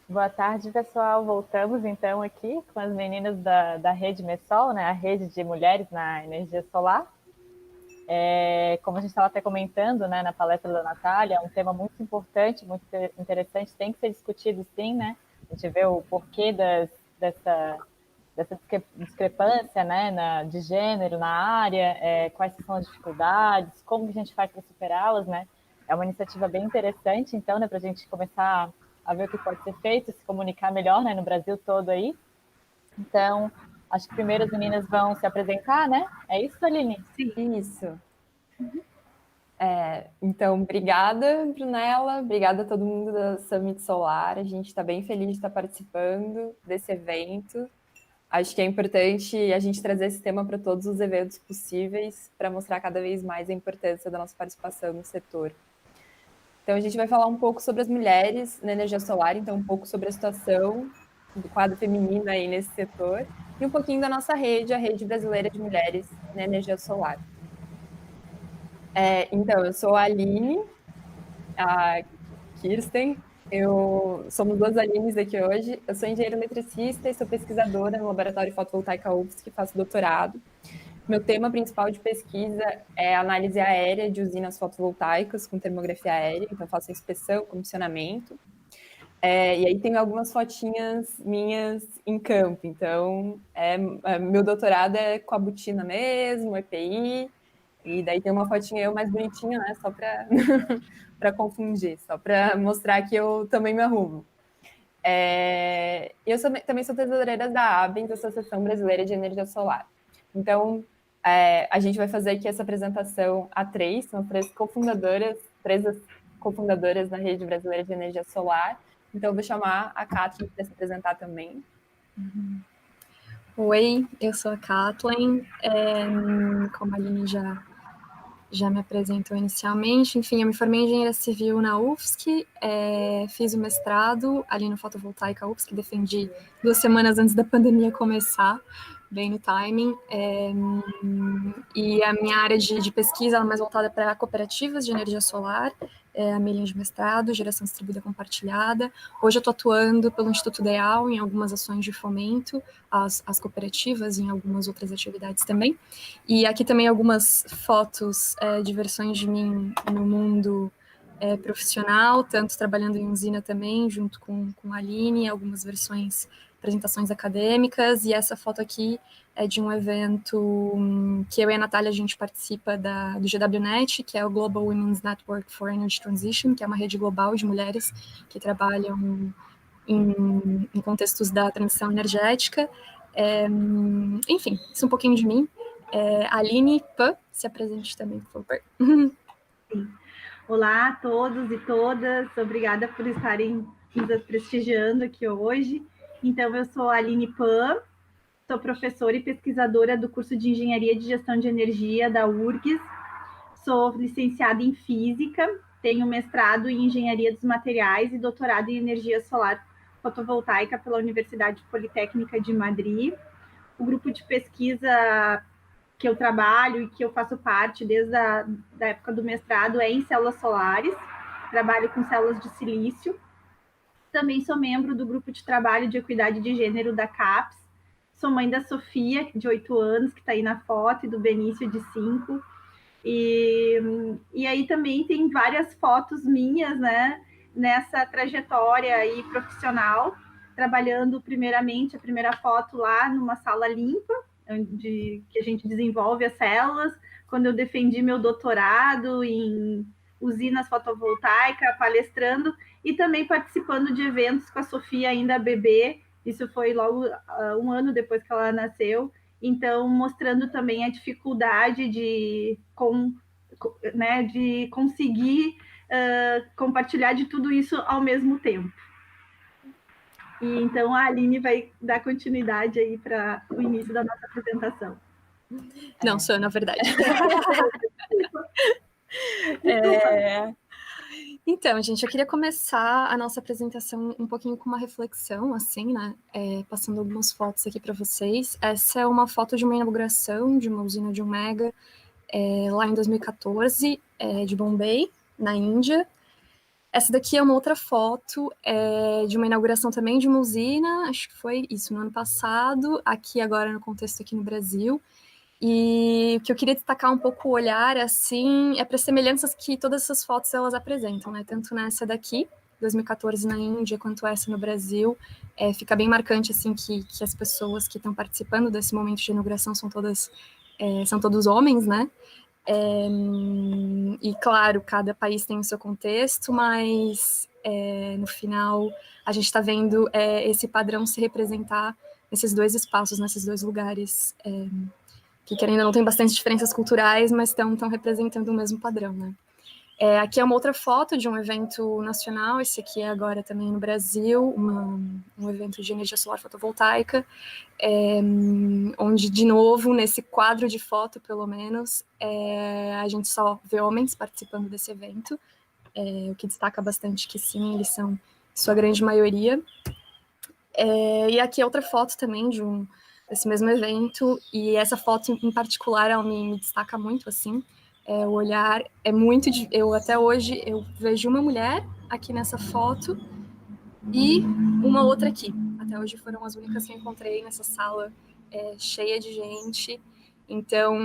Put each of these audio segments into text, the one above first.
Boa tarde, pessoal. Voltamos então aqui com as meninas da Rede Messol, né? A rede de mulheres na energia solar. Como a gente estava até comentando, né, na palestra da Natália, é um tema muito importante, muito interessante, tem que ser discutido sim, né? A gente vê o porquê dessa discrepância, né, de gênero na área, quais são as dificuldades, como que a gente faz para superá-las, né? É uma iniciativa bem interessante, então, né, para a gente começar a ver o que pode ser feito, se comunicar melhor, né, no Brasil todo aí. Então, acho que primeiro as meninas vão se apresentar, né? É isso, Aline? Sim. Isso. Então, obrigada, Brunella, obrigada a todo mundo da Summit Solar. A gente está bem feliz de estar participando desse evento. Acho que é importante a gente trazer esse tema para todos os eventos possíveis, para mostrar cada vez mais a importância da nossa participação no setor. Então, a gente vai falar um pouco sobre as mulheres na energia solar, então um pouco sobre a situação do quadro feminino aí nesse setor, e um pouquinho da nossa rede, a Rede Brasileira de Mulheres na Energia Solar. Então, eu sou a Aline, a Kirsten, somos duas Alines aqui hoje. Eu sou engenheira eletricista e sou pesquisadora no Laboratório Fotovoltaica UFSC, que faço doutorado. Meu tema principal de pesquisa é análise aérea de usinas fotovoltaicas com termografia aérea, então faço inspeção, comissionamento. E aí tenho algumas fotinhas minhas em campo, então meu doutorado é com a botina mesmo, EPI, e daí tem uma fotinha eu mais bonitinha, né, só para para confundir, só para mostrar que eu também me arrumo. Também sou tesoureira da ABENS, Associação Brasileira de Energia Solar. Então, a gente vai fazer aqui essa apresentação a três, são as três das cofundadoras da Rede Brasileira de Energia Solar. Então, eu vou chamar a Kathleen para se apresentar também. Oi, eu sou a Kathleen, como a Aline já me apresentou inicialmente. Enfim, eu me formei em engenharia civil na UFSC, fiz o mestrado ali no Fotovoltaica UFSC, defendi 2 semanas antes da pandemia começar, bem no timing, e a minha área de pesquisa é mais voltada para cooperativas de energia solar, a minha linha de mestrado, geração distribuída compartilhada. Hoje eu estou atuando pelo Instituto DEAL em algumas ações de fomento às cooperativas e em algumas outras atividades também. E aqui também algumas fotos de versões de mim no mundo profissional, tanto trabalhando em usina também, junto com a Aline, algumas versões, apresentações acadêmicas, e essa foto aqui é de um evento que eu e a Natália, a gente participa do GWNet, que é o Global Women's Network for Energy Transition, que é uma rede global de mulheres que trabalham em contextos da transição energética. Enfim, isso é um pouquinho de mim. Aline Pan, se apresente também, por favor. Sim. Olá a todos e todas, obrigada por estarem nos prestigiando aqui hoje. Então, eu sou a Aline Pan, sou professora e pesquisadora do curso de Engenharia de Gestão de Energia da URGS, sou licenciada em Física, tenho mestrado em Engenharia dos Materiais e doutorado em Energia Solar Fotovoltaica pela Universidade Politécnica de Madrid. O grupo de pesquisa que eu trabalho e que eu faço parte desde a da época do mestrado é em células solares, trabalho com células de silício. Também sou membro do grupo de trabalho de equidade de gênero da CAPES, sou mãe da Sofia, de 8 anos, que está aí na foto, e do Benício, de 5. E aí também tem várias fotos minhas, né, nessa trajetória aí profissional, trabalhando primeiramente a primeira foto lá numa sala limpa, onde que a gente desenvolve as células, quando eu defendi meu doutorado em usinas fotovoltaicas, palestrando, e também participando de eventos com a Sofia ainda bebê, isso foi logo 1 ano depois que ela nasceu, então mostrando também a dificuldade de conseguir compartilhar de tudo isso ao mesmo tempo. E então a Aline vai dar continuidade aí para o início da nossa apresentação. Não, sou eu, na verdade. Então, gente, eu queria começar a nossa apresentação um pouquinho com uma reflexão, assim, né? Passando algumas fotos aqui para vocês. Essa é uma foto de uma inauguração de uma usina de 1 mega lá em 2014, de Bombay, na Índia. Essa daqui é uma outra foto de uma inauguração também de uma usina, acho que foi isso, no ano passado, aqui agora no contexto aqui no Brasil. E o que eu queria destacar um pouco o olhar, assim, é para as semelhanças que todas essas fotos elas apresentam, né? Tanto nessa daqui, 2014 na Índia, quanto essa no Brasil. Fica bem marcante, assim, que as pessoas que estão participando desse momento de inauguração são todos homens, né? E, claro, cada país tem o seu contexto, mas no final a gente está vendo esse padrão se representar nesses dois espaços, nesses dois lugares, que querendo ou não tem bastante diferenças culturais, mas estão representando o mesmo padrão, né? Aqui é uma outra foto de um evento nacional, esse aqui é agora também no Brasil, um evento de energia solar fotovoltaica, onde, de novo, nesse quadro de foto, pelo menos, a gente só vê homens participando desse evento, o que destaca bastante que sim, eles são sua grande maioria. E aqui é outra foto também desse mesmo evento, e essa foto em particular, ela me destaca muito, assim, o olhar é muito... até hoje, eu vejo uma mulher aqui nessa foto e uma outra aqui. Até hoje foram as únicas que eu encontrei nessa sala cheia de gente. Então,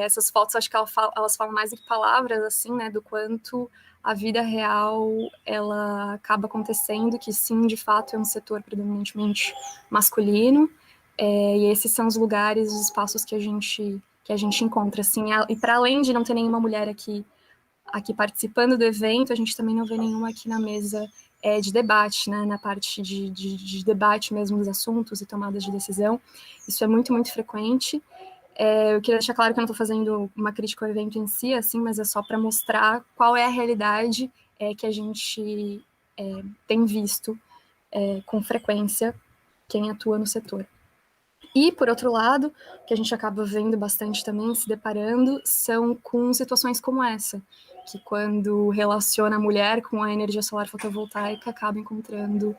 essas fotos, acho que elas falam mais do que palavras, assim, né, do quanto a vida real, ela acaba acontecendo, que sim, de fato, é um setor predominantemente masculino, e esses são os lugares, os espaços que a gente encontra, assim, e para além de não ter nenhuma mulher aqui participando do evento, a gente também não vê nenhuma aqui na mesa de debate, né, na parte de debate mesmo dos assuntos e tomadas de decisão. Isso é muito, muito frequente. Eu queria deixar claro que eu não estou fazendo uma crítica ao evento em si, assim, mas é só para mostrar qual é a realidade que a gente tem visto com frequência quem atua no setor. E, por outro lado, o que a gente acaba vendo bastante também, se deparando, são com situações como essa, que quando relaciona a mulher com a energia solar fotovoltaica, acaba encontrando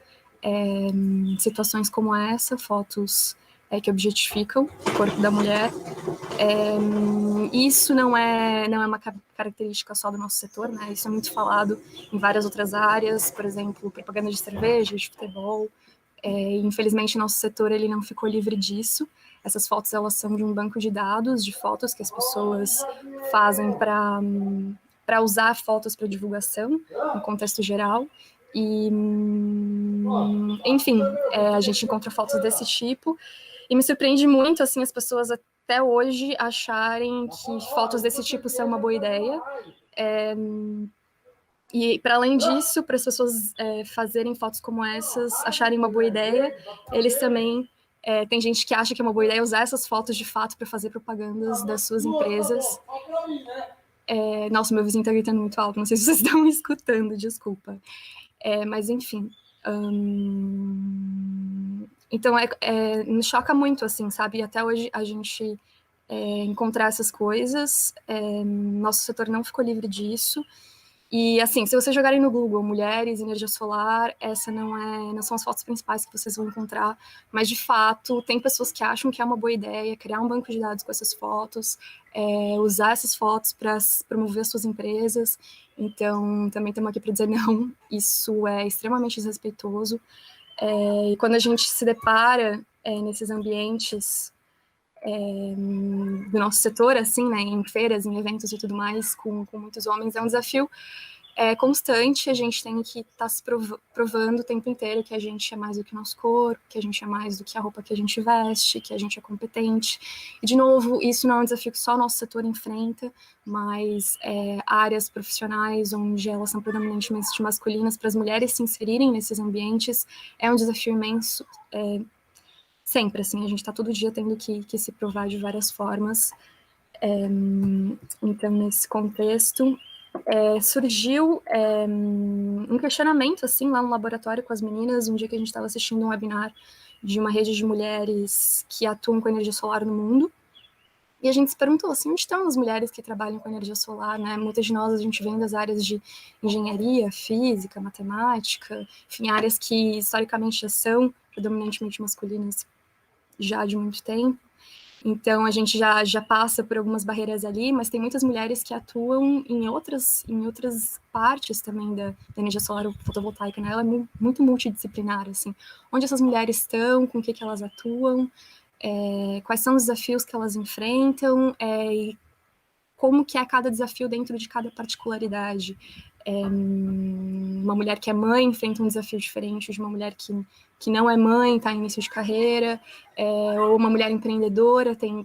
situações como essa, fotos que objetificam o corpo da mulher. Isso não é uma característica só do nosso setor, né? Isso é muito falado em várias outras áreas, por exemplo, propaganda de cerveja, de futebol. Infelizmente, nosso setor ele não ficou livre disso. Essas fotos elas são de um banco de dados, de fotos que as pessoas fazem para usar fotos para divulgação, no contexto geral. E, enfim, a gente encontra fotos desse tipo. E me surpreende muito, assim, as pessoas até hoje acharem que fotos desse tipo são uma boa ideia. E, para além disso, para as pessoas fazerem fotos como essas, acharem uma boa ideia, eles também... tem gente que acha que é uma boa ideia usar essas fotos de fato para fazer propagandas das suas empresas. Nossa, meu vizinho está gritando muito alto, não sei se vocês estão me escutando, desculpa. Mas, enfim... Então, me choca muito, assim, sabe? Até hoje a gente encontrar essas coisas, nosso setor não ficou livre disso. E, assim, se vocês jogarem no Google mulheres, energia solar, essa não são as fotos principais que vocês vão encontrar, mas, de fato, tem pessoas que acham que é uma boa ideia criar um banco de dados com essas fotos, usar essas fotos para promover as suas empresas. Então, também estamos aqui para dizer não, isso é extremamente desrespeitoso. E quando a gente se depara nesses ambientes do nosso setor, assim, né, em feiras, em eventos e tudo mais, com muitos homens, é um desafio constante. A gente tem que estar se provando o tempo inteiro que a gente é mais do que o nosso corpo, que a gente é mais do que a roupa que a gente veste, que a gente é competente. E, de novo, isso não é um desafio que só o nosso setor enfrenta, mas áreas profissionais onde elas são predominantemente masculinas, para as mulheres se inserirem nesses ambientes, é um desafio imenso. Sempre, assim, a gente está todo dia tendo que se provar de várias formas. Então, nesse contexto, surgiu um questionamento, assim, lá no laboratório com as meninas, um dia que a gente estava assistindo um webinar de uma rede de mulheres que atuam com energia solar no mundo, e a gente se perguntou, assim, onde estão as mulheres que trabalham com energia solar, né? Muitas de nós, a gente vem das áreas de engenharia, física, matemática, enfim, áreas que, historicamente, já são predominantemente masculinas já de muito tempo. Então, a gente já passa por algumas barreiras ali, mas tem muitas mulheres que atuam em outras partes também da energia solar fotovoltaica, né? Ela é muito multidisciplinar, assim. Onde essas mulheres estão, com o que elas atuam, quais são os desafios que elas enfrentam, e como que é cada desafio dentro de cada particularidade. Uma mulher que é mãe enfrenta um desafio diferente de uma mulher que não é mãe, está em início de carreira, ou uma mulher empreendedora tem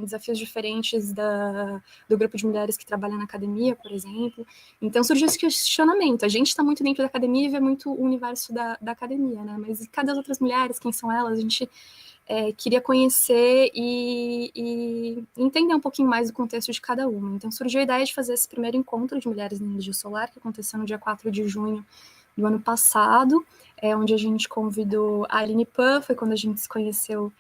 desafios diferentes do grupo de mulheres que trabalham na academia, por exemplo. Então surgiu esse questionamento. A gente está muito dentro da academia e vê muito o universo da academia, né? Mas e cadê as outras mulheres? Quem são elas? A gente queria conhecer e entender um pouquinho mais do contexto de cada uma. Então surgiu a ideia de fazer esse primeiro encontro de mulheres na energia solar, que aconteceu no dia 4 de junho do ano passado, onde a gente convidou a Aline Pan, foi quando a gente se conheceu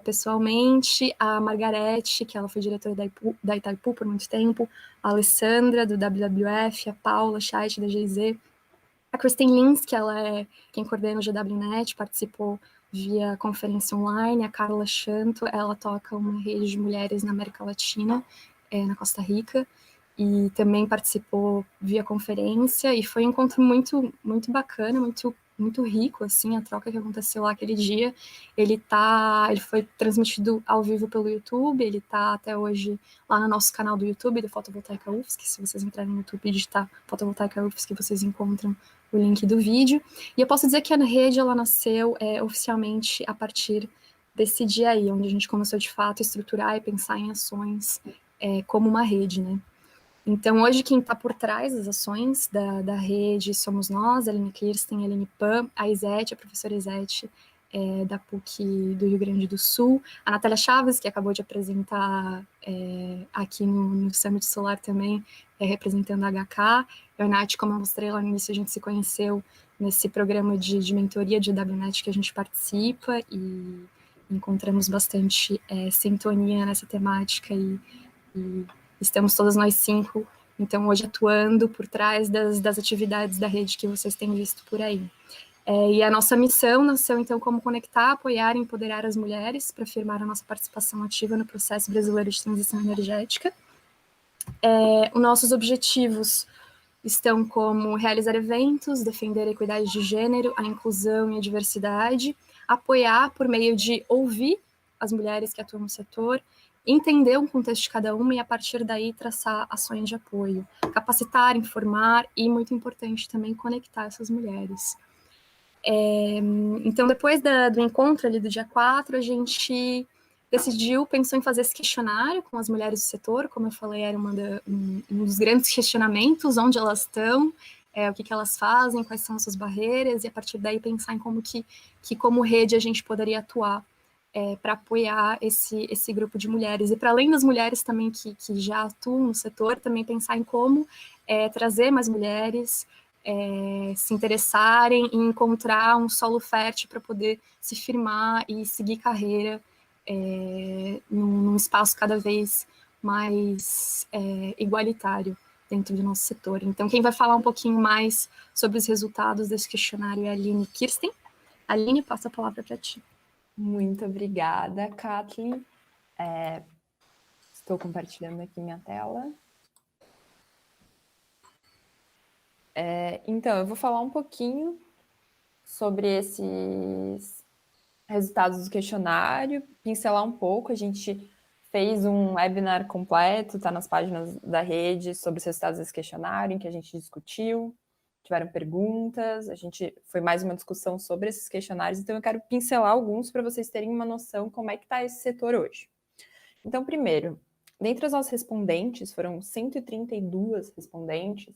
pessoalmente, a Margarete, que ela foi diretora da Itaipu por muito tempo, a Alessandra, do WWF, a Paula Scheidt, da GZ, a Kristen Lins, que ela é quem coordena o GWNet, participou via conferência online, a Carla Chanto, ela toca uma rede de mulheres na América Latina, na Costa Rica, e também participou via conferência, e foi um encontro muito, muito bacana, muito rico, assim, a troca que aconteceu lá aquele dia. Ele foi transmitido ao vivo pelo YouTube, ele tá até hoje lá no nosso canal do YouTube, do Fotovoltaica UFSC, se vocês entrarem no YouTube e digitar Fotovoltaica UFSC, vocês encontram o link do vídeo. E eu posso dizer que a rede, ela nasceu oficialmente a partir desse dia aí, onde a gente começou de fato a estruturar e pensar em ações como uma rede, né? Então, hoje, quem está por trás das ações da rede somos nós, a Aline Kirsten, a Aline Pan, a Isete, a professora Isete, da PUC do Rio Grande do Sul, a Natália Chaves, que acabou de apresentar aqui no Summit Solar também, representando a HK, eu e a Nath, como eu mostrei lá no início, a gente se conheceu nesse programa de mentoria de WNet que a gente participa e encontramos bastante sintonia nessa temática e estamos todas nós 5, então, hoje atuando por trás das atividades da rede que vocês têm visto por aí. E a nossa missão nasceu, então, como conectar, apoiar e empoderar as mulheres para afirmar a nossa participação ativa no processo brasileiro de transição energética. Os nossos objetivos estão como realizar eventos, defender a equidade de gênero, a inclusão e a diversidade, apoiar por meio de ouvir as mulheres que atuam no setor, entender o contexto de cada uma e, a partir daí, traçar ações de apoio, capacitar, informar e, muito importante também, conectar essas mulheres. Então, depois do encontro ali do dia 4, a gente pensou em fazer esse questionário com as mulheres do setor, como eu falei, era um dos grandes questionamentos, onde elas estão, o que elas fazem, quais são as suas barreiras, e a partir daí pensar em como como rede a gente poderia atuar para apoiar esse grupo de mulheres. E para além das mulheres também que já atuam no setor, também pensar em como trazer mais mulheres, se interessarem e encontrar um solo fértil para poder se firmar e seguir carreira num espaço cada vez mais igualitário dentro do nosso setor. Então, quem vai falar um pouquinho mais sobre os resultados desse questionário é a Aline Kirsten. Aline, passo a palavra para ti. Muito obrigada, Kathleen. Estou compartilhando aqui minha tela. Então, eu vou falar um pouquinho sobre esses resultados do questionário, pincelar um pouco. A gente fez um webinar completo, está nas páginas da rede, sobre os resultados desse questionário, em que a gente discutiu, tiveram perguntas, foi mais uma discussão sobre esses questionários, então eu quero pincelar alguns para vocês terem uma noção como é que está esse setor hoje. Então, primeiro, dentre as nossas respondentes, foram 132 respondentes,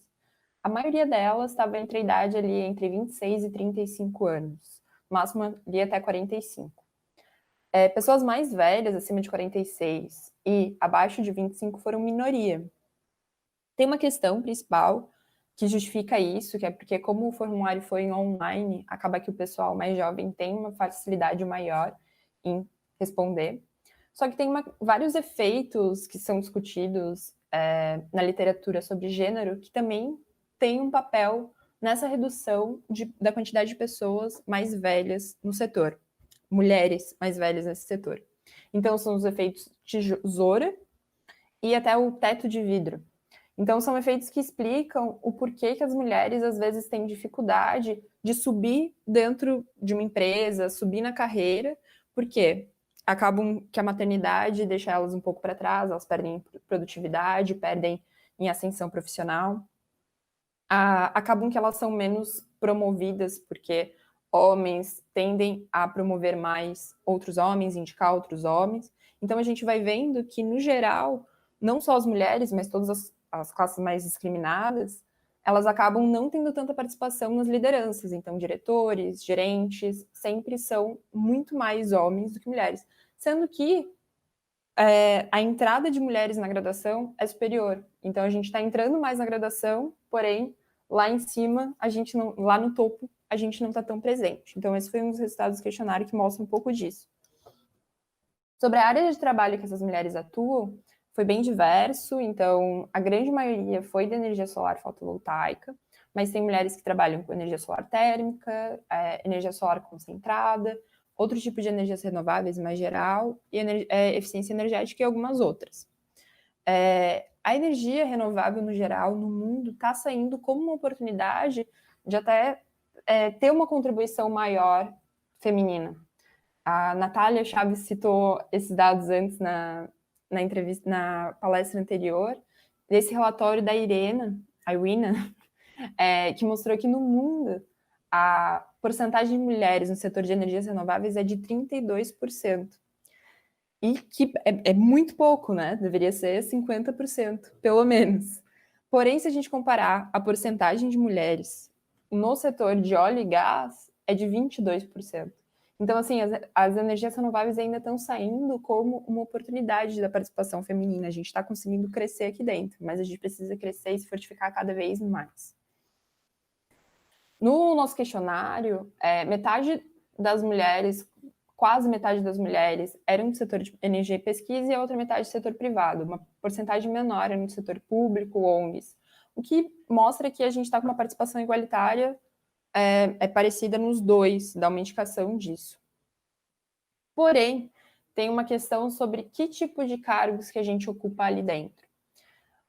a maioria delas estava entre a idade ali entre 26 e 35 anos, no máximo ali até 45. Pessoas mais velhas, acima de 46 e abaixo de 25, foram minoria. Tem uma questão principal que justifica isso, que é porque como o formulário foi online, acaba que o pessoal mais jovem tem uma facilidade maior em responder. Só que tem vários efeitos que são discutidos na literatura sobre gênero que também tem um papel nessa redução da quantidade de pessoas mais velhas no setor, mulheres mais velhas nesse setor. Então, são os efeitos tesoura e até o teto de vidro. Então, são efeitos que explicam o porquê que as mulheres, às vezes, têm dificuldade de subir dentro de uma empresa, subir na carreira, porque acabam que a maternidade deixa elas um pouco para trás, elas perdem produtividade, perdem em ascensão profissional. Acabam que elas são menos promovidas, porque homens tendem a promover mais outros homens, indicar outros homens. Então, a gente vai vendo que, no geral, não só as mulheres, mas todas as classes mais discriminadas, elas acabam não tendo tanta participação nas lideranças. Então, diretores, gerentes, sempre são muito mais homens do que mulheres. Sendo que a entrada de mulheres na graduação é superior. Então, a gente está entrando mais na graduação, porém, lá em cima, a gente não, lá no topo, a gente não está tão presente. Então, esse foi um dos resultados do questionário que mostra um pouco disso. Sobre a área de trabalho que essas mulheres atuam, foi bem diverso. Então, a grande maioria foi da energia solar fotovoltaica, mas tem mulheres que trabalham com energia solar térmica, energia solar concentrada, outro tipo de energias renováveis mais geral, e eficiência energética e algumas outras. A energia renovável, no geral, no mundo, está saindo como uma oportunidade de até ter uma contribuição maior feminina. A Natália Chaves citou esses dados antes na entrevista, na palestra anterior, desse relatório da Irina, que mostrou que no mundo a porcentagem de mulheres no setor de energias renováveis é de 32%. E que é muito pouco, né? Deveria ser 50%, pelo menos. Porém, se a gente comparar a porcentagem de mulheres no setor de óleo e gás, é de 22%. Então, assim, as energias renováveis ainda estão saindo como uma oportunidade da participação feminina. A gente está conseguindo crescer aqui dentro, mas a gente precisa crescer e se fortificar cada vez mais. No nosso questionário, metade das mulheres, quase metade das mulheres, eram do setor de energia e pesquisa e a outra metade do setor privado. Uma porcentagem menor era no setor público, ONGs. O que mostra que a gente está com uma participação igualitária parecida nos dois, dá uma indicação disso. Porém, tem uma questão sobre que tipo de cargos que a gente ocupa ali dentro.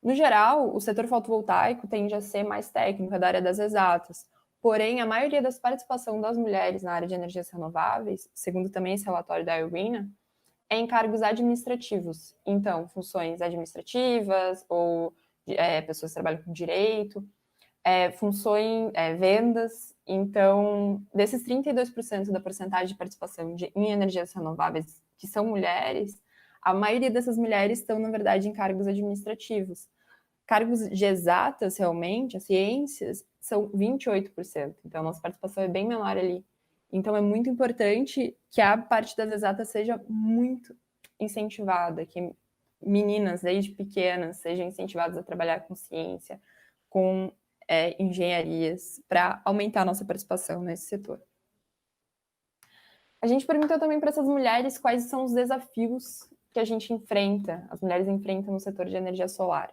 No geral, o setor fotovoltaico tende a ser mais técnico, da área das exatas. Porém, a maioria das participação das mulheres na área de energias renováveis, segundo também esse relatório da Irina, é em cargos administrativos. Então, funções administrativas ou pessoas que trabalham com direito, funções, vendas. Então, desses 32% da porcentagem de participação em energias renováveis que são mulheres, a maioria dessas mulheres estão, na verdade, em cargos administrativos. Cargos de exatas, realmente, as ciências, são 28%. Então, a nossa participação é bem menor ali. Então, é muito importante que a parte das exatas seja muito incentivada, que meninas, desde pequenas, sejam incentivadas a trabalhar com ciência, com engenharias, para aumentar a nossa participação nesse setor. A gente perguntou também para essas mulheres quais são os desafios que a gente enfrenta, as mulheres enfrentam no setor de energia solar.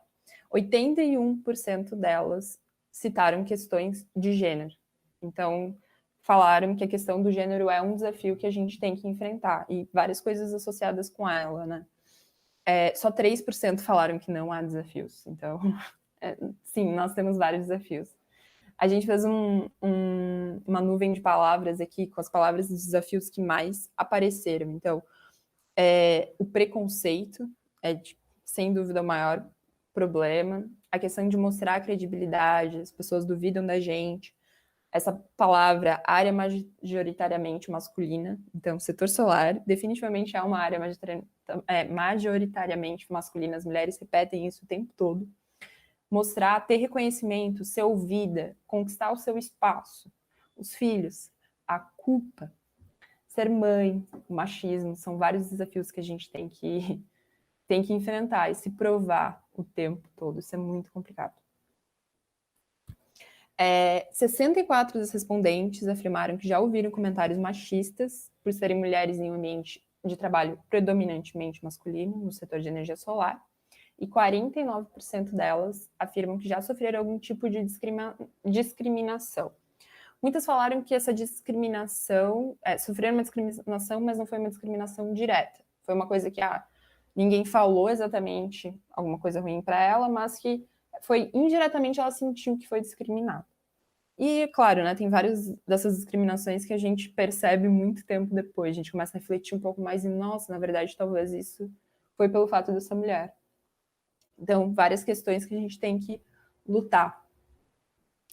81% delas citaram questões de gênero. Então, falaram que a questão do gênero é um desafio que a gente tem que enfrentar, e várias coisas associadas com ela, né? Só 3% falaram que não há desafios. Então, sim, nós temos vários desafios. A gente fez uma nuvem de palavras aqui, com as palavras dos desafios que mais apareceram. Então, o preconceito é, sem dúvida, o maior problema. A questão de mostrar credibilidade, as pessoas duvidam da gente. Essa palavra, área majoritariamente masculina. Então, o setor solar definitivamente é uma área majoritariamente masculina. As mulheres repetem isso o tempo todo. Mostrar, ter reconhecimento, ser ouvida, conquistar o seu espaço. Os filhos, a culpa, ser mãe, o machismo, são vários desafios que a gente tem que enfrentar e se provar o tempo todo. Isso é muito complicado. 64 dos respondentes afirmaram que já ouviram comentários machistas por serem mulheres em um ambiente de trabalho predominantemente masculino, no setor de energia solar, e 49% delas afirmam que já sofreram algum tipo de discriminação. Muitas falaram que essa discriminação, sofreram uma discriminação, mas não foi uma discriminação direta. foi uma coisa que ninguém falou exatamente alguma coisa ruim para ela, mas que foi indiretamente ela sentiu que foi discriminada. E, claro, né, tem várias dessas discriminações que a gente percebe muito tempo depois. A gente começa a refletir um pouco mais e, nossa, na verdade, talvez isso foi pelo fato dessa mulher. Então, várias questões que a gente tem que lutar.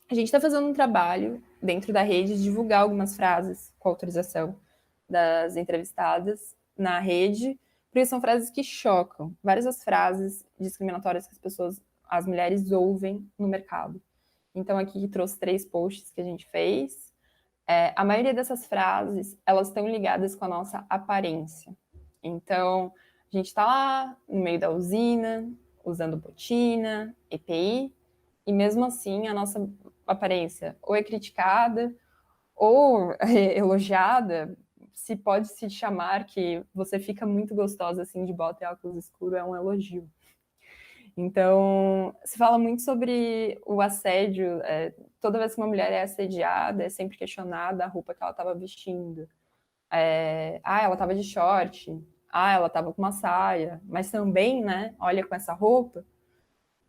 A gente está fazendo um trabalho dentro da rede de divulgar algumas frases com autorização das entrevistadas na rede, porque são frases que chocam. Várias das frases discriminatórias que as mulheres ouvem no mercado. Então, aqui trouxe 3 posts que a gente fez. A maioria dessas frases, elas estão ligadas com a nossa aparência. Então, a gente está lá no meio da usina, usando botina, EPI, e mesmo assim a nossa aparência ou é criticada ou é elogiada. Se pode se chamar que você fica muito gostosa assim de bota e óculos escuro, é um elogio. Então, se fala muito sobre o assédio. Toda vez que uma mulher é assediada, é sempre questionada a roupa que ela estava vestindo. Ela estava de short. Ela estava com uma saia. Mas também, né, olha com essa roupa.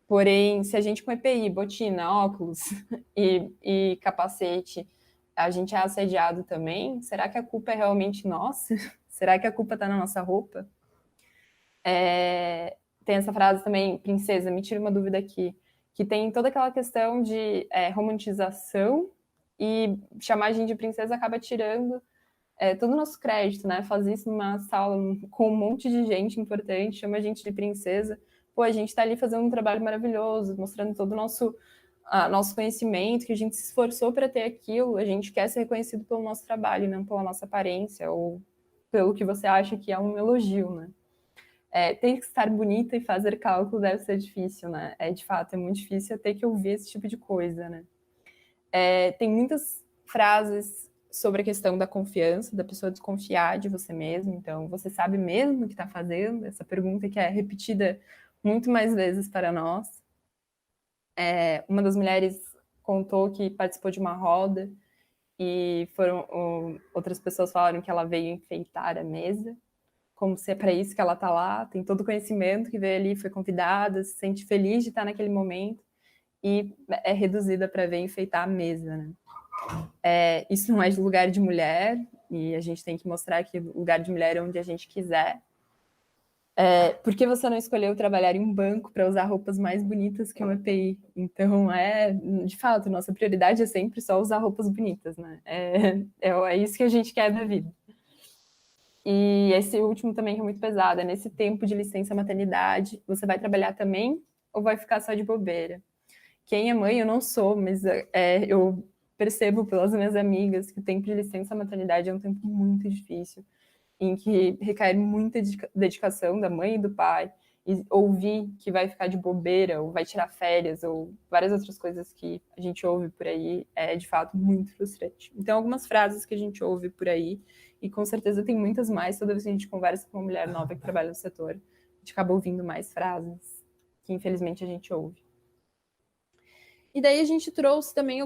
Porém, se a gente com EPI, botina, óculos e capacete, a gente é assediado também, será que a culpa é realmente nossa? Será que a culpa está na nossa roupa? Tem essa frase também, princesa, me tira uma dúvida aqui, que tem toda aquela questão de romantização, e chamar a gente de princesa acaba tirando todo o nosso crédito, né? Faz isso numa sala com um monte de gente importante, chama a gente de princesa. Pô, a gente está ali fazendo um trabalho maravilhoso, mostrando todo o nosso conhecimento, que a gente se esforçou para ter aquilo, a gente quer ser reconhecido pelo nosso trabalho, não pela nossa aparência, ou pelo que você acha que é um elogio, né? Tem que estar bonita e fazer cálculo deve ser difícil, né? De fato, é muito difícil ter que ouvir esse tipo de coisa, né? Tem muitas frases sobre a questão da confiança, da pessoa desconfiar de você mesmo. Então, você sabe mesmo o que está fazendo? Essa pergunta que é repetida muito mais vezes para nós. Uma das mulheres contou que participou de uma roda e outras pessoas falaram que ela veio enfeitar a mesa, como se é para isso que ela está lá, tem todo o conhecimento que veio ali, foi convidada, se sente feliz de estar naquele momento e é reduzida para vir enfeitar a mesa, né? Isso não é de lugar de mulher, e a gente tem que mostrar que o lugar de mulher é onde a gente quiser. Por que você não escolheu trabalhar em um banco para usar roupas mais bonitas que uma EPI? Então, de fato, nossa prioridade é sempre só usar roupas bonitas, né? É isso que a gente quer da vida. E esse último também que é muito pesado, nesse tempo de licença maternidade, você vai trabalhar também ou vai ficar só de bobeira? Quem é mãe, eu não sou, mas eu percebo pelas minhas amigas que o tempo de licença maternidade é um tempo muito difícil, em que requer muita dedicação da mãe e do pai, e ouvir que vai ficar de bobeira, ou vai tirar férias, ou várias outras coisas que a gente ouve por aí, é de fato muito frustrante. Então, algumas frases que a gente ouve por aí, e com certeza tem muitas mais, toda vez que a gente conversa com uma mulher nova que trabalha no setor, a gente acaba ouvindo mais frases que infelizmente a gente ouve. E daí a gente trouxe também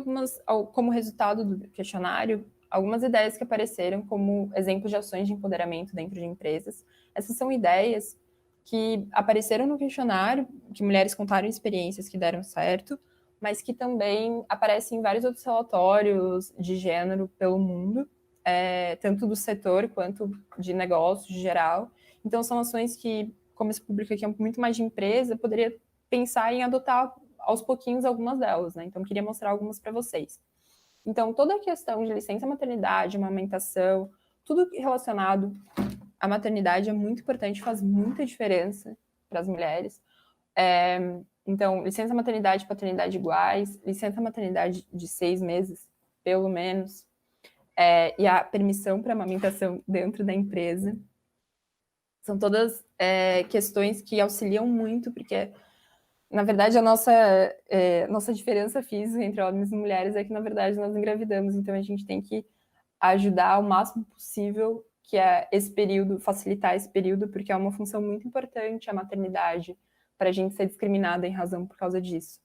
como resultado do questionário, algumas ideias que apareceram como exemplos de ações de empoderamento dentro de empresas. Essas são ideias que apareceram no questionário, que mulheres contaram experiências que deram certo, mas que também aparecem em vários outros relatórios de gênero pelo mundo, tanto do setor quanto de negócios em geral. Então, são ações que, como esse público aqui é muito mais de empresa, poderia pensar em adotar aos pouquinhos algumas delas, né? Então, queria mostrar algumas para vocês. Então, toda a questão de licença maternidade, amamentação, tudo relacionado à maternidade é muito importante, faz muita diferença para as mulheres. Então, licença maternidade e paternidade iguais, licença maternidade de 6 meses, pelo menos, e a permissão para amamentação dentro da empresa. São todas questões que auxiliam muito, porque na verdade, a nossa diferença física entre homens e mulheres é que, na verdade, nós engravidamos. Então, a gente tem que ajudar o máximo possível que é esse período, facilitar esse período, porque é uma função muito importante a maternidade para a gente ser discriminada em razão por causa disso.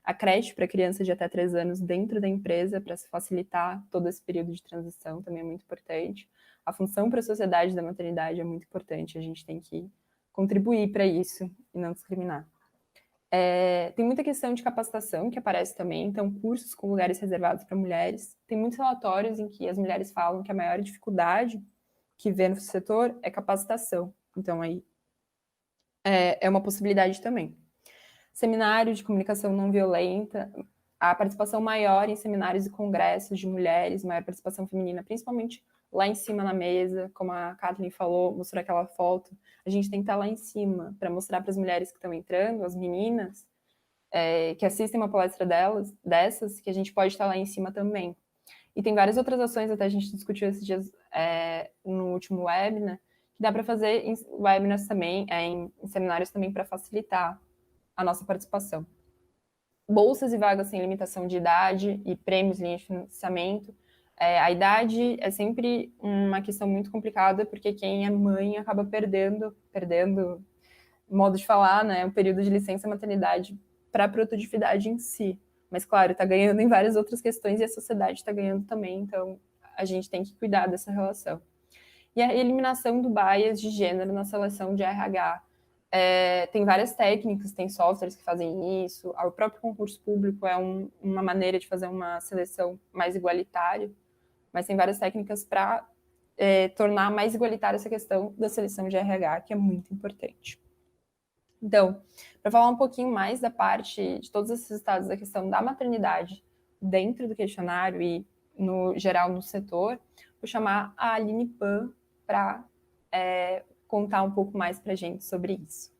A creche para criança de até 3 anos dentro da empresa, para se facilitar todo esse período de transição, também é muito importante. A função para a sociedade da maternidade é muito importante, a gente tem que contribuir para isso e não discriminar. Tem muita questão de capacitação que aparece também, então cursos com lugares reservados para mulheres. Tem muitos relatórios em que as mulheres falam que a maior dificuldade que vê no setor é capacitação. Então, aí é uma possibilidade também. Seminário de comunicação não violenta, a participação maior em seminários e congressos de mulheres, maior participação feminina, principalmente lá em cima na mesa, como a Kathleen falou, mostrou aquela foto, a gente tem que estar lá em cima para mostrar para as mulheres que estão entrando, as meninas, que assistem uma palestra dessas, que a gente pode estar lá em cima também. E tem várias outras ações, até a gente discutiu esses dias no último webinar, que dá para fazer em webinars também, em seminários também para facilitar a nossa participação. Bolsas e vagas sem limitação de idade e prêmios em linha de financiamento. A idade é sempre uma questão muito complicada, porque quem é mãe acaba perdendo, modo de falar, né, o período de licença maternidade para a produtividade em si. Mas, claro, está ganhando em várias outras questões e a sociedade está ganhando também, então a gente tem que cuidar dessa relação. E a eliminação do bias de gênero na seleção de RH. Tem várias técnicas, tem softwares que fazem isso, o próprio concurso público é uma maneira de fazer uma seleção mais igualitária, mas tem várias técnicas para tornar mais igualitária essa questão da seleção de RH, que é muito importante. Então, para falar um pouquinho mais da parte de todos esses estados da questão da maternidade dentro do questionário e, no geral, no setor, vou chamar a Aline Pan para contar um pouco mais para a gente sobre isso.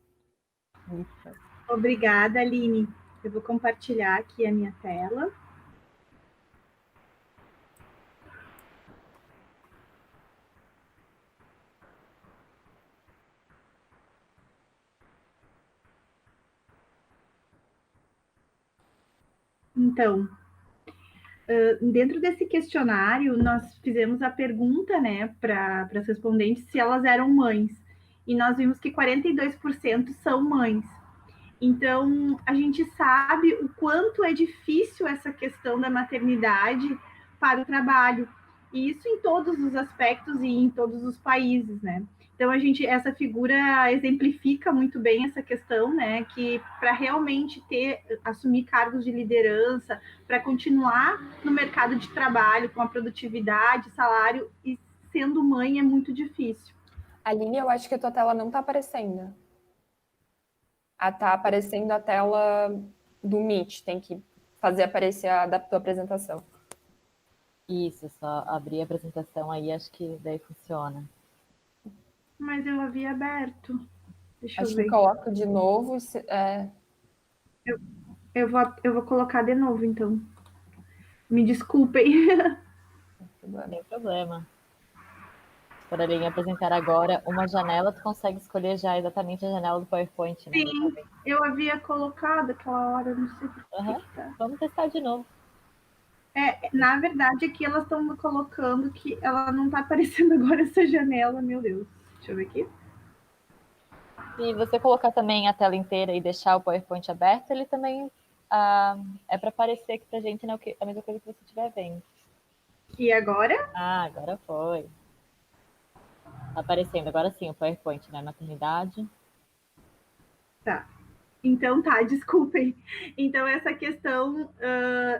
Obrigada, Aline. Eu vou compartilhar aqui a minha tela. Então, dentro desse questionário, nós fizemos a pergunta, né, para as respondentes se elas eram mães. E nós vimos que 42% são mães. Então, a gente sabe o quanto é difícil essa questão da maternidade para o trabalho. E isso em todos os aspectos e em todos os países, né? Então, essa figura exemplifica muito bem essa questão, né? Que para realmente assumir cargos de liderança, para continuar no mercado de trabalho com a produtividade, salário, e sendo mãe é muito difícil. Aline, eu acho que a tua tela não está aparecendo. Está aparecendo a tela do Meet, tem que fazer aparecer a da tua apresentação. Isso, só abrir a apresentação aí, acho que daí funciona. Mas eu havia aberto. Deixa eu ver. Acho que coloco de novo. Eu vou colocar de novo, então. Me desculpem. Sem problema. Se a Aline apresentar agora uma janela, tu consegue escolher já exatamente a janela do PowerPoint, né? Sim, eu havia colocado aquela hora, não sei por que tá. Vamos testar de novo. Na verdade, aqui elas estão colocando que ela não está aparecendo agora essa janela, meu Deus. Deixa eu ver aqui. Se você colocar também a tela inteira e deixar o PowerPoint aberto, ele também é para aparecer aqui pra gente, né, a mesma coisa que você estiver vendo. E agora? Agora foi. Tá aparecendo agora sim o PowerPoint, né? Maternidade. Tá. Então tá, desculpem. Então essa questão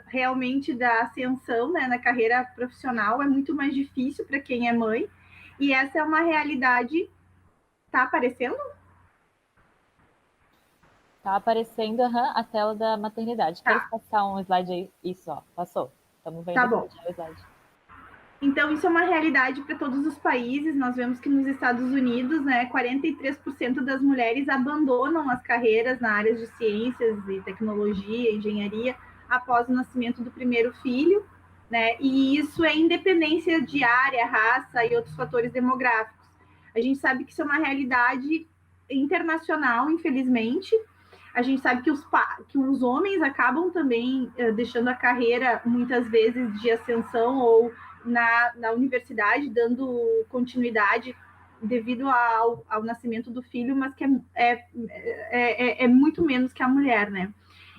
realmente da ascensão, né, na carreira profissional é muito mais difícil para quem é mãe. E essa é uma realidade. Tá aparecendo? Tá aparecendo a tela da maternidade. Quer passar um slide aí? Isso, ó, passou. Estamos vendo aqui o slide. Então, isso é uma realidade para todos os países. Nós vemos que nos Estados Unidos, né, 43% das mulheres abandonam as carreiras na área de ciências e tecnologia, engenharia, após o nascimento do primeiro filho, né? E isso é independência de área, raça e outros fatores demográficos. A gente sabe que isso é uma realidade internacional, infelizmente. A gente sabe que os homens acabam também deixando a carreira, muitas vezes, de ascensão ou na universidade, dando continuidade devido ao nascimento do filho, mas que é muito menos que a mulher, né?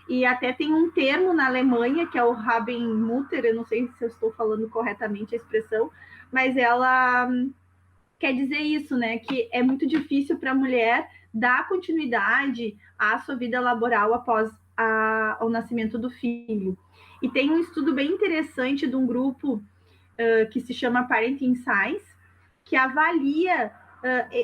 e até tem um termo na Alemanha, que é o Rabenmutter, eu não sei se eu estou falando corretamente a expressão, mas ela quer dizer isso, né? Que é muito difícil para a mulher dar continuidade à sua vida laboral após o nascimento do filho. E tem um estudo bem interessante de um grupo que se chama Parenting Science, que avalia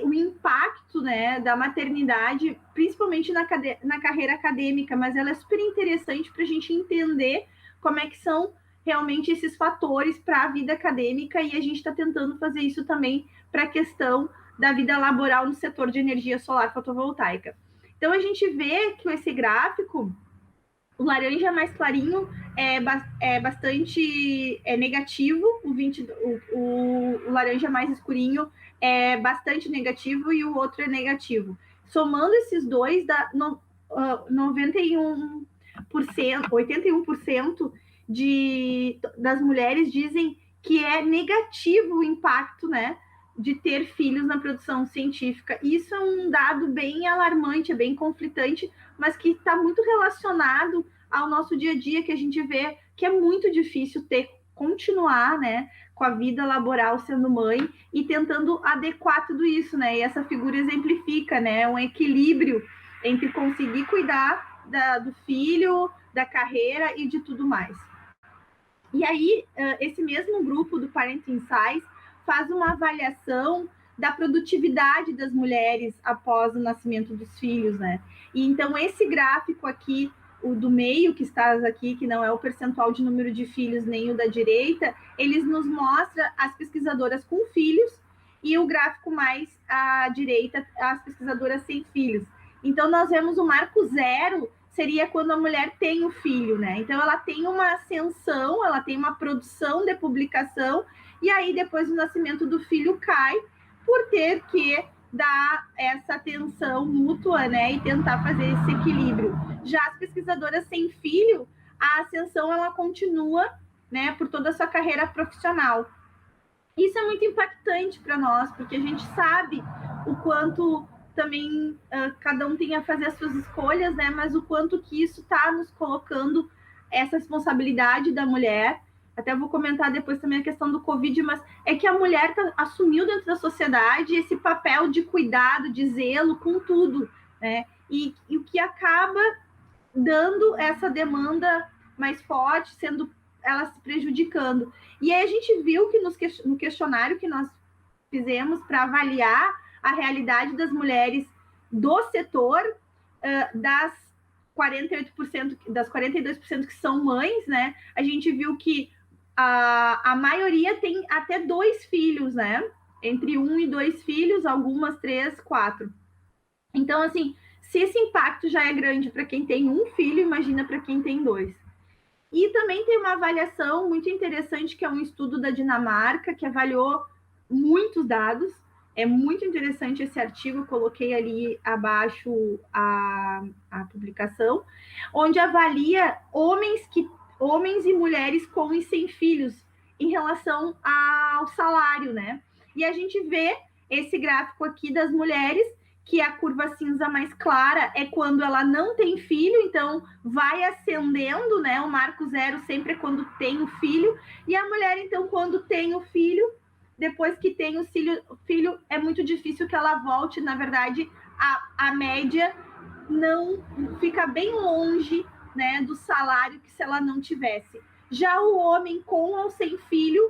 o impacto, né, da maternidade, principalmente na carreira acadêmica, mas ela é super interessante para a gente entender como é que são realmente esses fatores para a vida acadêmica, e a gente está tentando fazer isso também para a questão da vida laboral no setor de energia solar fotovoltaica. Então, a gente vê que esse gráfico, o laranja mais clarinho é bastante negativo, o laranja mais escurinho é bastante negativo e o outro é negativo. Somando esses dois, dá 91%, 81% das mulheres dizem que é negativo o impacto, né, de ter filhos na produção científica. Isso é um dado bem alarmante, é bem conflitante, mas que está muito relacionado ao nosso dia a dia, que a gente vê que é muito difícil continuar, né, com a vida laboral sendo mãe e tentando adequar tudo isso, né? E essa figura exemplifica, né, um equilíbrio entre conseguir cuidar do filho, da carreira e de tudo mais. E aí, esse mesmo grupo do Parenting Science faz uma avaliação da produtividade das mulheres após o nascimento dos filhos, né? E então, esse gráfico aqui, o do meio que está aqui, que não é o percentual de número de filhos, nem o da direita, eles nos mostra as pesquisadoras com filhos, e o gráfico mais à direita, as pesquisadoras sem filhos. Então, nós vemos o marco zero, seria quando a mulher tem o filho, né? Então, ela tem uma ascensão, ela tem uma produção de publicação, e aí, depois do nascimento do filho, cai, por ter que dar essa atenção mútua, né? E tentar fazer esse equilíbrio. Já as pesquisadoras sem filho, a ascensão, ela continua, né? Por toda a sua carreira profissional. Isso é muito impactante para nós, porque a gente sabe o quanto também cada um tem a fazer as suas escolhas, né? Mas o quanto que isso está nos colocando essa responsabilidade da mulher. Até vou comentar depois também a questão do Covid, mas é que a mulher assumiu dentro da sociedade esse papel de cuidado, de zelo com tudo, né? E o que acaba dando essa demanda mais forte, sendo ela se prejudicando. E aí a gente viu que no questionário que nós fizemos para avaliar a realidade das mulheres do setor, das 48%, das 42% que são mães, né? A gente viu que a maioria tem até 2 filhos, né? Entre 1 e 2 filhos, algumas 3, 4. Então, assim, se esse impacto já é grande para quem tem 1 filho, imagina para quem tem 2. E também tem uma avaliação muito interessante, que é um estudo da Dinamarca, que avaliou muitos dados. É muito interessante esse artigo, coloquei ali abaixo a publicação, onde avalia homens e mulheres com e sem filhos em relação ao salário, né? E a gente vê esse gráfico aqui das mulheres, que a curva cinza mais clara é quando ela não tem filho, então vai ascendendo, né? O marco zero sempre é quando tem o filho, e a mulher, então, quando tem o filho, depois que tem o filho, é muito difícil que ela volte. Na verdade, a média não fica bem longe, né, do salário que se ela não tivesse. Já o homem com ou sem filho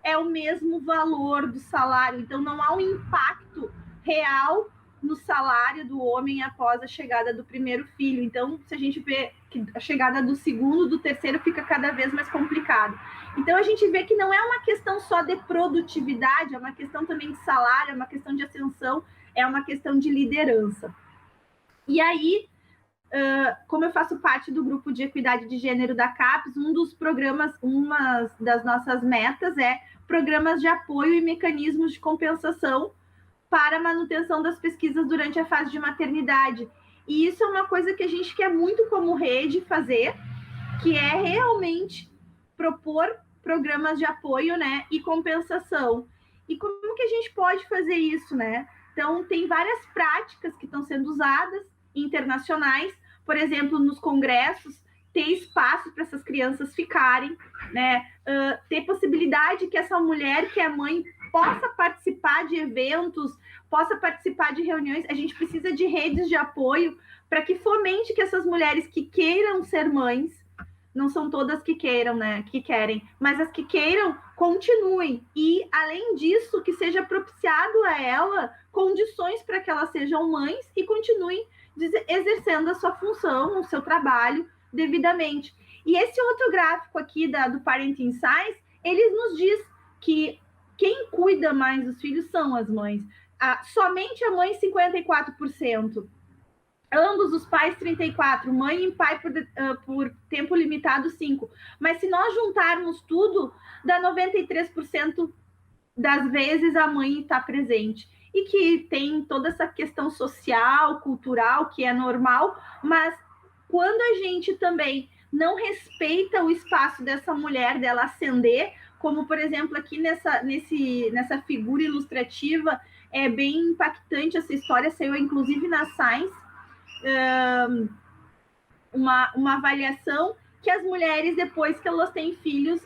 é o mesmo valor do salário, então não há um impacto real no salário do homem após a chegada do primeiro filho. Então, se a gente vê que a chegada do segundo, do terceiro, fica cada vez mais complicado. Então, a gente vê que não é uma questão só de produtividade, é uma questão também de salário, é uma questão de ascensão, é uma questão de liderança. E aí, como eu faço parte do grupo de equidade de gênero da CAPES, um dos programas, uma das nossas metas é programas de apoio e mecanismos de compensação para a manutenção das pesquisas durante a fase de maternidade. E isso é uma coisa que a gente quer muito como rede fazer, que é realmente propor programas de apoio, né, e compensação. E como que a gente pode fazer isso, né? Então, tem várias práticas que estão sendo usadas, internacionais, por exemplo, nos congressos, ter espaço para essas crianças ficarem, né? Ter possibilidade que essa mulher que é mãe possa participar de eventos, possa participar de reuniões. A gente precisa de redes de apoio para que fomente que essas mulheres que queiram ser mães, não são todas que queiram, né? Que querem, mas as que queiram continuem. E, além disso, que seja propiciado a ela condições para que elas sejam mães e continuem exercendo a sua função, o seu trabalho devidamente. E esse outro gráfico aqui do Parenting Science, ele nos diz que quem cuida mais dos filhos são as mães. Somente a mãe, 54%. Ambos os pais, 34%. Mãe e pai por tempo limitado, 5%. Mas se nós juntarmos tudo, dá 93% das vezes a mãe está presente. E que tem toda essa questão social, cultural, que é normal, mas quando a gente também não respeita o espaço dessa mulher, dela ascender, como, por exemplo, aqui nessa figura ilustrativa, é bem impactante essa história, saiu inclusive na Science, uma avaliação que as mulheres, depois que elas têm filhos,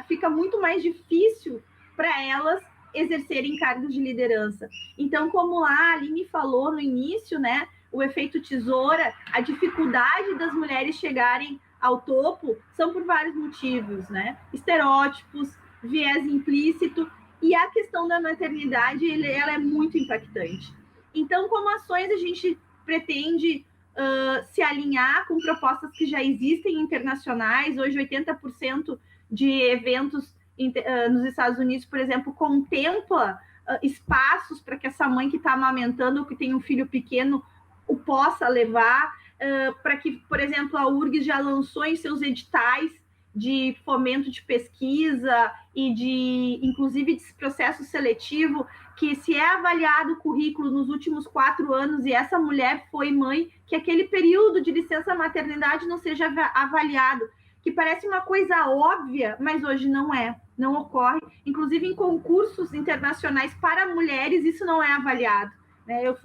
fica muito mais difícil para elas exercerem cargos de liderança. Então, como a Aline falou no início, né, o efeito tesoura, a dificuldade das mulheres chegarem ao topo são por vários motivos, né? Estereótipos, viés implícito, e a questão da maternidade, ela é muito impactante. Então, como ações, a gente pretende se alinhar com propostas que já existem internacionais. Hoje, 80% de eventos nos Estados Unidos, por exemplo, contempla espaços para que essa mãe que está amamentando ou que tem um filho pequeno o possa levar, para que, por exemplo, a URGS já lançou em seus editais de fomento de pesquisa e inclusive, de processo seletivo, que se é avaliado o currículo nos últimos 4 anos e essa mulher foi mãe, que aquele período de licença maternidade não seja avaliado, que parece uma coisa óbvia, mas hoje não ocorre. Inclusive, em concursos internacionais para mulheres, isso não é avaliado. Eu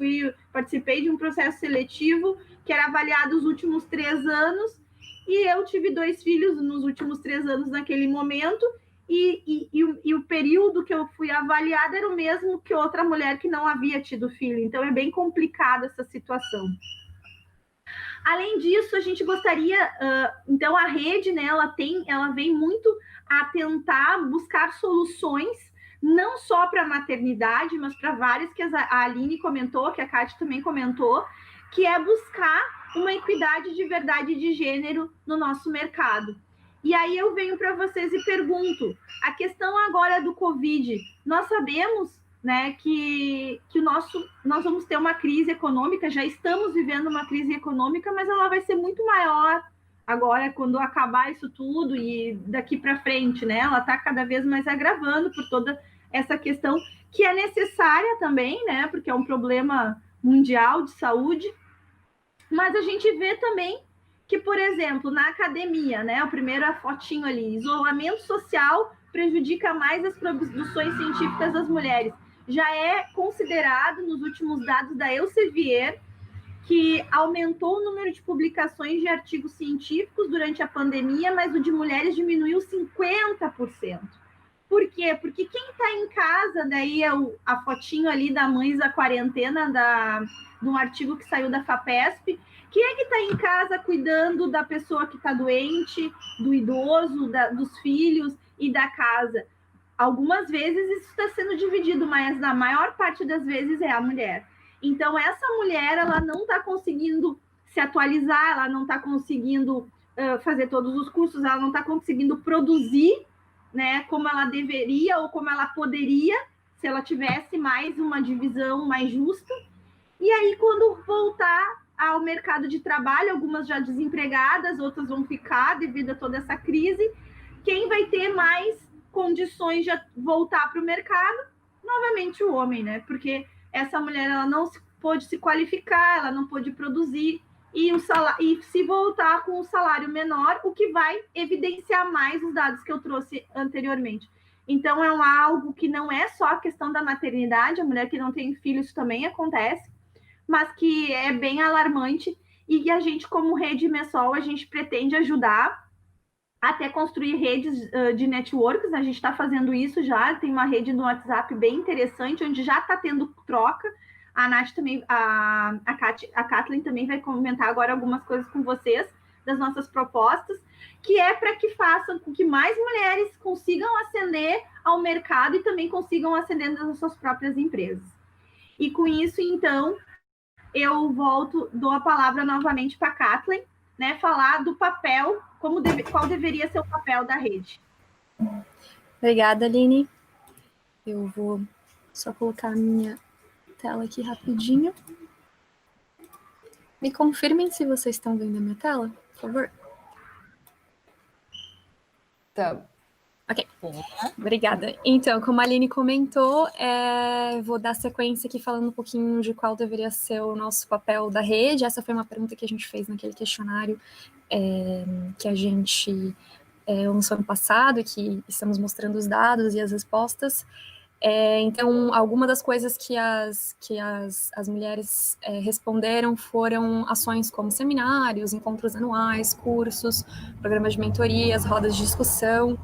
participei de um processo seletivo que era avaliado os últimos 3 anos, e eu tive 2 filhos nos últimos 3 anos naquele momento, e o período que eu fui avaliada era o mesmo que outra mulher que não havia tido filho. Então, é bem complicada essa situação. Além disso, a gente gostaria... então, a rede, né, ela vem muito a tentar buscar soluções, não só para a maternidade, mas para várias que a Aline comentou, que a Kátia também comentou, que é buscar uma equidade de verdade de gênero no nosso mercado. E aí eu venho para vocês e pergunto, a questão agora do Covid, nós sabemos, né, que nós vamos ter uma crise econômica, já estamos vivendo uma crise econômica, mas ela vai ser muito maior agora, quando acabar isso tudo e daqui para frente, né? Ela está cada vez mais agravando por toda essa questão que é necessária também, né? Porque é um problema mundial de saúde. Mas a gente vê também que, por exemplo, na academia, né? O primeiro a fotinho ali, isolamento social prejudica mais as produções científicas das mulheres. Já é considerado, nos últimos dados da Elsevier, que aumentou o número de publicações de artigos científicos durante a pandemia, mas o de mulheres diminuiu 50%. Por quê? Porque quem está em casa, daí é a fotinho ali da Mães da Quarentena, de um artigo que saiu da FAPESP, quem é que está em casa cuidando da pessoa que está doente, do idoso, dos filhos e da casa? Algumas vezes isso está sendo dividido, mas na maior parte das vezes é a mulher. Então, essa mulher, ela não está conseguindo se atualizar, ela não está conseguindo fazer todos os cursos, ela não está conseguindo produzir, né, como ela deveria ou como ela poderia, se ela tivesse mais uma divisão mais justa. E aí, quando voltar ao mercado de trabalho, algumas já desempregadas, outras vão ficar devido a toda essa crise, quem vai ter mais condições de voltar para o mercado? Novamente o homem, né? Porque essa mulher, ela não pôde se qualificar, ela não pôde produzir, e se voltar com um salário menor, o que vai evidenciar mais os dados que eu trouxe anteriormente. Então, é algo que não é só a questão da maternidade, a mulher que não tem filhos também acontece, mas que é bem alarmante e a gente, como Rede Messol, a gente pretende ajudar até construir redes de networks. A gente está fazendo isso já, tem uma rede no WhatsApp bem interessante, onde já está tendo troca. A Nath também, a Kathleen também vai comentar agora algumas coisas com vocês, das nossas propostas, que é para que façam com que mais mulheres consigam ascender ao mercado e também consigam ascender nas suas próprias empresas. E com isso, então, eu dou a palavra novamente para a Kathleen, né, falar do papel, qual deveria ser o papel da rede. Obrigada, Aline. Eu vou só colocar a minha tela aqui rapidinho. Me confirmem se vocês estão vendo a minha tela, por favor. Tá. Ok, obrigada. Então, como a Aline comentou, vou dar sequência aqui falando um pouquinho de qual deveria ser o nosso papel da rede. Essa foi uma pergunta que a gente fez naquele questionário que a gente lançou ano passado, que estamos mostrando os dados e as respostas. Então, algumas das coisas que as mulheres responderam foram ações como seminários, encontros anuais, cursos, programas de mentorias, rodas de discussão,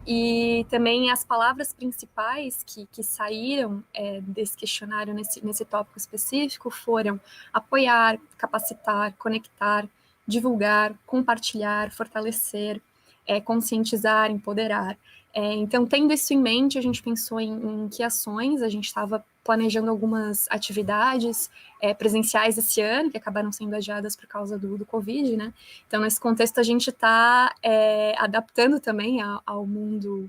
e também as palavras principais que saíram desse questionário nesse tópico específico foram apoiar, capacitar, conectar, divulgar, compartilhar, fortalecer, conscientizar, empoderar. Então, tendo isso em mente, a gente pensou em que ações. A gente estava planejando algumas atividades presenciais esse ano, que acabaram sendo adiadas por causa do Covid, né? Então, nesse contexto, a gente está adaptando também ao mundo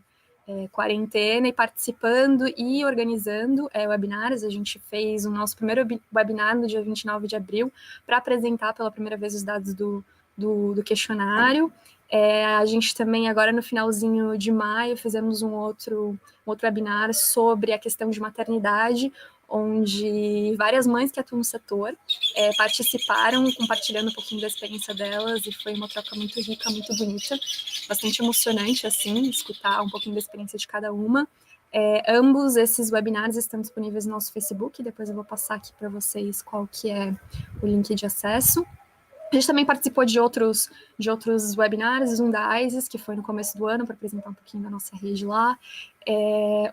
quarentena e participando e organizando webinars. A gente fez o nosso primeiro webinar no dia 29 de abril para apresentar pela primeira vez os dados do questionário. A gente também, agora no finalzinho de maio, fizemos um outro webinar sobre a questão de maternidade, onde várias mães que atuam no setor participaram, compartilhando um pouquinho da experiência delas, e foi uma troca muito rica, muito bonita, bastante emocionante, assim, escutar um pouquinho da experiência de cada uma. Ambos esses webinars estão disponíveis no nosso Facebook, depois eu vou passar aqui para vocês qual que é o link de acesso. A gente também participou de outros webinars, um da ISIS, que foi no começo do ano, para apresentar um pouquinho da nossa rede lá.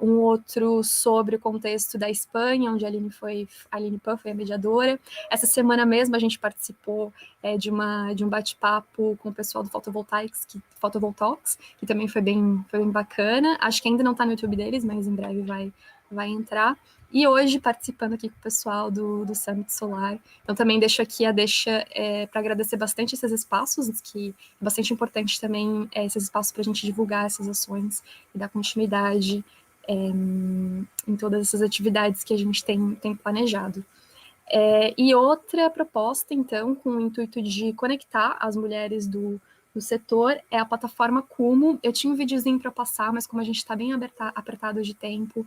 Um outro sobre o contexto da Espanha, onde a Aline Pan foi a mediadora. Essa semana mesmo a gente participou de um bate-papo com o pessoal do Photovoltaics, que também foi bem bacana. Acho que ainda não está no YouTube deles, mas em breve vai entrar. E hoje participando aqui com o pessoal do Summit Solar. Então também deixo aqui a deixa para agradecer bastante esses espaços, que é bastante importante também esses espaços para a gente divulgar essas ações e dar continuidade em todas essas atividades que a gente tem planejado. E outra proposta, então, com o intuito de conectar as mulheres do setor, é a plataforma Kumu. Eu tinha um videozinho para passar, mas como a gente está bem apertado de tempo,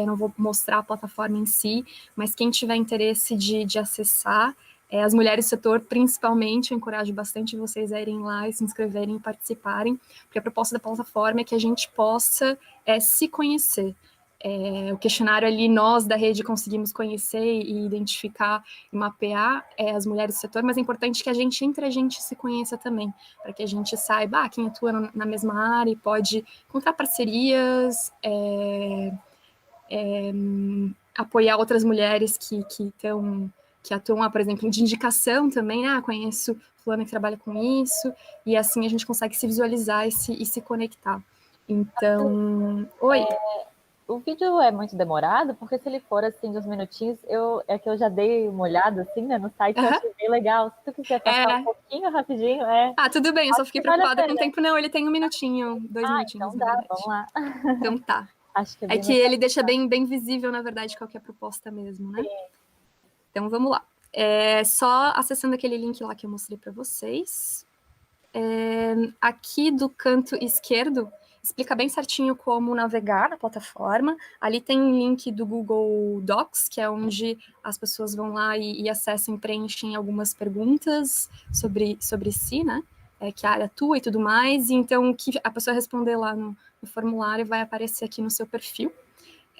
não vou mostrar a plataforma em si, mas quem tiver interesse de acessar, as mulheres do setor, principalmente, eu encorajo bastante vocês a irem lá e se inscreverem e participarem, porque a proposta da plataforma é que a gente possa se conhecer. O questionário ali, nós da rede conseguimos conhecer e identificar e mapear as mulheres do setor, mas é importante que entre a gente se conheça também, para que a gente saiba quem atua na mesma área e pode encontrar parcerias, apoiar outras mulheres que atuam, por exemplo, de indicação também, conheço fulana que trabalha com isso, e assim a gente consegue se visualizar e se conectar. Então, oi! O vídeo é muito demorado, porque se ele for assim, de uns minutinhos, que eu já dei uma olhada assim, né, no site, eu achei bem legal. Se tu quiser passar um pouquinho rapidinho, tudo bem, eu só fiquei preocupada com o tempo. Não, ele tem 1 minutinho, 2 minutinhos, então dá, vamos lá. Então tá. Acho que que ele deixa bem visível, na verdade, qual que é a proposta mesmo, né? Sim. Então vamos lá. Só acessando aquele link lá que eu mostrei para vocês. Aqui do canto esquerdo, explica bem certinho como navegar na plataforma. Ali tem um link do Google Docs, que é onde as pessoas vão lá e acessam e preenchem algumas perguntas sobre si, né? Que a área atua e tudo mais. E então, o que a pessoa responder lá no formulário vai aparecer aqui no seu perfil.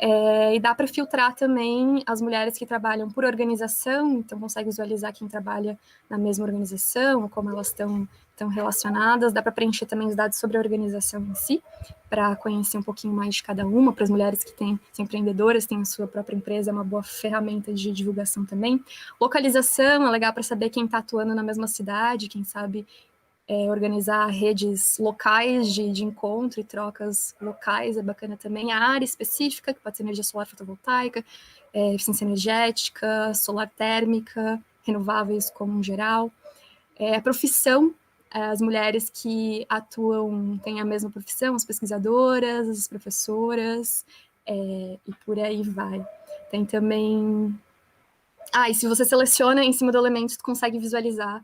E dá para filtrar também as mulheres que trabalham por organização, então consegue visualizar quem trabalha na mesma organização, como elas estão relacionadas. Dá para preencher também os dados sobre a organização em si, para conhecer um pouquinho mais de cada uma. Para as mulheres que são empreendedoras, têm a sua própria empresa, é uma boa ferramenta de divulgação também. Localização, é legal para saber quem está atuando na mesma cidade, quem sabe organizar redes locais de encontro e trocas locais, é bacana também. A área específica, que pode ser energia solar fotovoltaica, eficiência energética, solar térmica, renováveis como em geral. A profissão, as mulheres que atuam, têm a mesma profissão, as pesquisadoras, as professoras, e por aí vai. Tem também... e se você seleciona em cima do elemento, tu consegue visualizar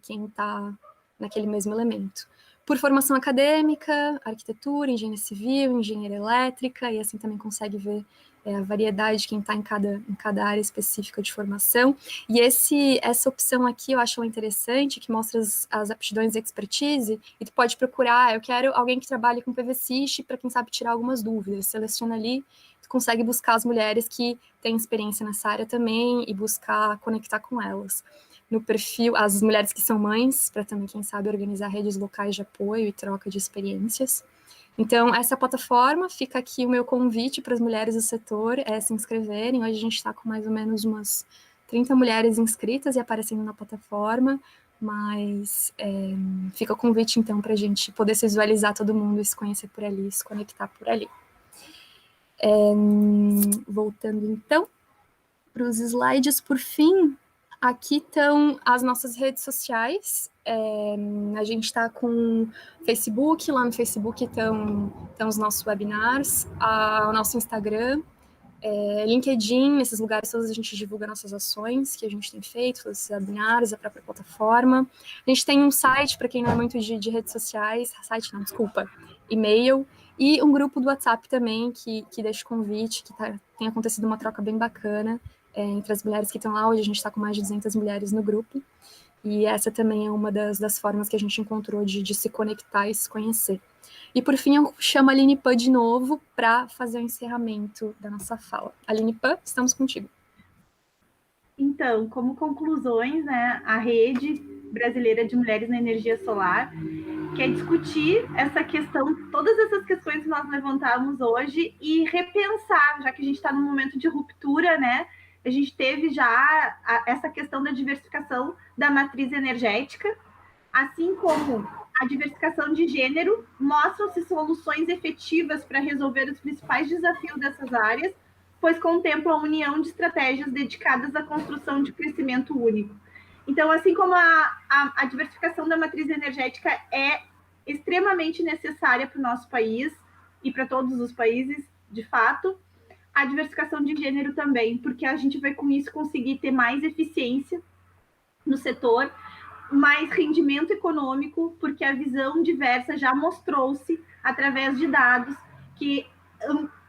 quem está naquele mesmo elemento. Por formação acadêmica, arquitetura, engenharia civil, engenharia elétrica, e assim também consegue ver a variedade de quem está em cada área específica de formação. E essa opção aqui eu acho interessante, que mostra as aptidões e expertise, e tu pode procurar, eu quero alguém que trabalhe com PVSys para quem sabe tirar algumas dúvidas. Seleciona ali, tu consegue buscar as mulheres que têm experiência nessa área também e buscar conectar com elas. No perfil, as mulheres que são mães, para também, quem sabe, organizar redes locais de apoio e troca de experiências. Então, essa plataforma, fica aqui o meu convite para as mulheres do setor se inscreverem. Hoje a gente está com mais ou menos umas 30 mulheres inscritas e aparecendo na plataforma, mas fica o convite, então, para a gente poder se visualizar todo mundo e se conhecer por ali, se conectar por ali. Voltando, então, para os slides, por fim, aqui estão as nossas redes sociais. A gente está com Facebook, lá no Facebook estão os nossos webinars, o nosso Instagram, LinkedIn, nesses lugares todos a gente divulga nossas ações que a gente tem feito, todos esses webinars, a própria plataforma. A gente tem um site, para quem não é muito de redes sociais, e-mail, e um grupo do WhatsApp também, que deixa o convite, que tem acontecido uma troca bem bacana entre as mulheres que estão lá. Hoje a gente está com mais de 200 mulheres no grupo, e essa também é uma das formas que a gente encontrou de se conectar e se conhecer. E por fim, eu chamo a Aline Pan de novo para fazer o encerramento da nossa fala. Aline Pan, estamos contigo. Então, como conclusões, né, a Rede Brasileira de Mulheres na Energia Solar quer discutir essa questão, todas essas questões que nós levantamos hoje e repensar, já que a gente está num momento de ruptura, né? A gente teve já essa questão da diversificação da matriz energética, assim como a diversificação de gênero, mostram-se soluções efetivas para resolver os principais desafios dessas áreas, pois contemplam a união de estratégias dedicadas à construção de crescimento único. Então, assim como a diversificação da matriz energética é extremamente necessária para o nosso país e para todos os países, de fato, a diversificação de gênero também, porque a gente vai com isso conseguir ter mais eficiência no setor, mais rendimento econômico, porque a visão diversa já mostrou-se através de dados que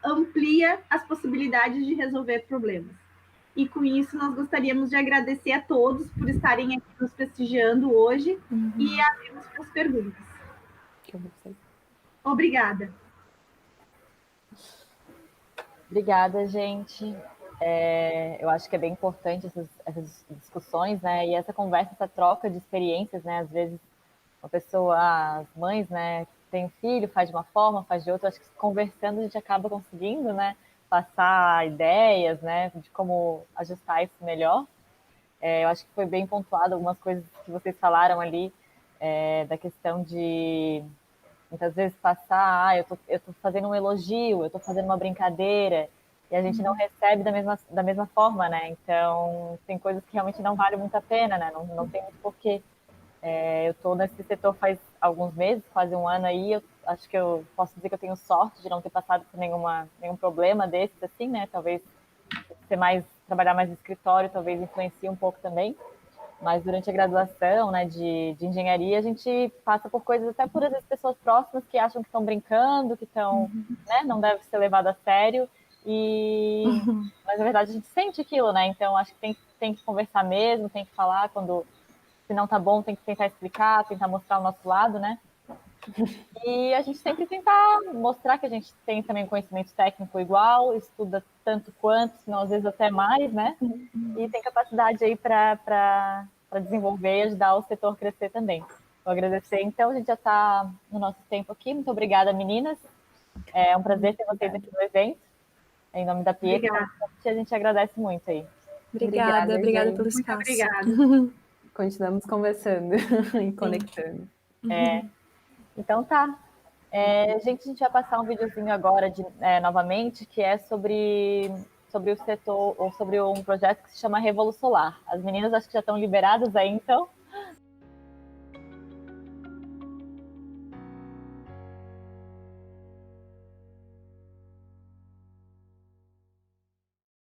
amplia as possibilidades de resolver problemas. E com isso nós gostaríamos de agradecer a todos por estarem aqui nos prestigiando hoje e abrimos para as perguntas. Obrigada. Obrigada, gente. Eu acho que é bem importante essas discussões, né? E essa conversa, essa troca de experiências, né? Às vezes uma pessoa, as mães, né, tem um filho, faz de uma forma, faz de outra. Acho que conversando a gente acaba conseguindo, né, passar ideias, né, de como ajustar isso melhor. Eu acho que foi bem pontuado algumas coisas que vocês falaram ali, da questão de muitas vezes passar, eu tô fazendo um elogio, eu tô fazendo uma brincadeira, e a gente não recebe da mesma forma, né? Então, tem coisas que realmente não valem muito a pena, né? Não tem muito porquê. Eu tô nesse setor faz alguns meses, quase um ano aí, eu acho que eu posso dizer que eu tenho sorte de não ter passado por nenhum problema desses, assim, né? Talvez trabalhar mais no escritório, talvez influencie um pouco também. Mas durante a graduação, né, de engenharia, a gente passa por coisas até por essas pessoas próximas que acham que estão brincando, que estão, né, não deve ser levado a sério, mas na verdade a gente sente aquilo, né? Então acho que tem que conversar mesmo, tem que falar se não tá bom, tem que tentar explicar, tentar mostrar o nosso lado, né? E a gente sempre tentar mostrar que a gente tem também conhecimento técnico igual, estuda tanto quanto, senão às vezes até mais, né? E tem capacidade aí para desenvolver e ajudar o setor a crescer também. Vou agradecer, então, a gente já está no nosso tempo aqui. Muito obrigada, meninas. É um prazer ter vocês aqui no evento. Em nome da Pietra, a gente agradece muito aí. Obrigada pelo Muito espaço. obrigada. Continuamos conversando e conectando. Então tá. Gente, a gente vai passar um videozinho agora novamente, que é sobre o setor, ou sobre um projeto que se chama Revolu Solar. As meninas acho que já estão liberadas aí, então